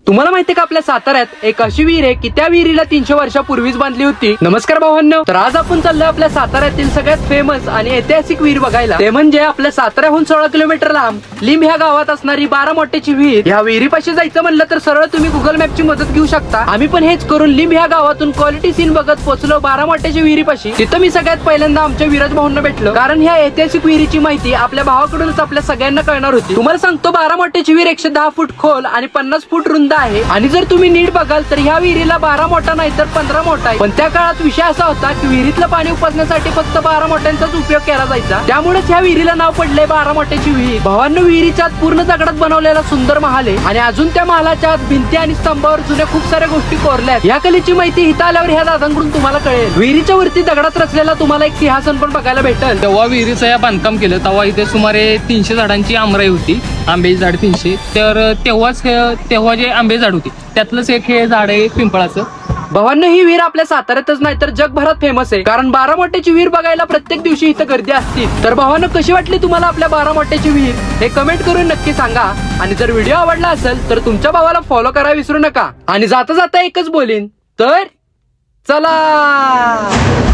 तुम्हाला माहिती का आपल्या साताऱ्यात एक अशी विहीर आहे की त्या विहिरीला 300 वर्षापूर्वीच बांधली होती। नमस्कार भावांनो, तर आज आपण चाललोय आपल्या साताऱ्यातील सगळ्यात फेमस आणि ऐतिहासिक विहीर बघायला। ते म्हणजे आपल्या साताऱ्याहून 16 किलोमीटर लांब लिंब ह्या गावात असणारी 12 मोट्याची विहीर। ह्या विहिरीपाशी जायचं म्हणलं तर सरळ तुम्ही गुगल मॅपची मदत घेऊ शकता। आम्ही पण हेच करून लिंब ह्या गावातून क्वालिटी सीन बघत पोहोचलो 12 मोट्याच्या विहिरीपाशी। तिथं मी सगळ्यात पहिल्यांदा आमच्या विराज भाऊंना भेटलो, कारण ह्या ऐतिहासिक विहिरीची माहिती आपल्या भावाकडूनच आपल्या सगळ्यांना कळणार होती। तुम्हाला सांगतो 12 मोट्याची विहीर 110 फूट खोल आणि 50 फूट रुंद आहे। आणि जर तुम्ही नीट बघाल तर ह्या विहिरीला 12 मोठा नाही तर 15 मोठा आहे। पण त्या काळात विषय असा होता की विहिरीतलं पाणी उपसण्यासाठी फक्त 12 मोठ्यांचाच उपयोग केला जायचा, त्यामुळेच ह्या विहिरीला नाव पडले 12 मोट्याची विहीर। भावांनो, विहिरीच्या आत पूर्ण दगडात बनवलेला सुंदर महाल आहे आणि अजून त्या महालाच्या आत भिंती आणि स्तंभावर जुन्या खूप साऱ्या गोष्टी कोरल्यात। या कलेची माहिती इथं आल्यावर ह्या दादांकडून तुम्हाला कळेल। विहिरीच्या वरती दगडात रचलेला तुम्हाला एक सिंहासन पण बघायला भेटेल। तेव्हा विहिरीचं या बांधकाम केलं तेव्हा इथे सुमारे 300 झाडांची आमराई होती, आंब्याची झाड 300। तर तेव्हा जे आंबे झाड होती त्यातलंच एक हे झाड आहे पिंपळाचं। भावांनो, ही विहीर आपल्या साताऱ्यातच नाही तर जगभरात फेमस आहे, कारण 12 मोट्याची विहीर बघायला प्रत्येक दिवशी इथं गर्दी असते। तर भावांनो, कशी वाटली तुम्हाला आपल्या 12 मोट्याची विहीर हे कमेंट करून नक्की सांगा। आणि जर व्हिडिओ आवडला असेल तर तुमच्या भावाला फॉलो करायला विसरू नका। आणि जाता जाता एकच बोलीन, तर चला।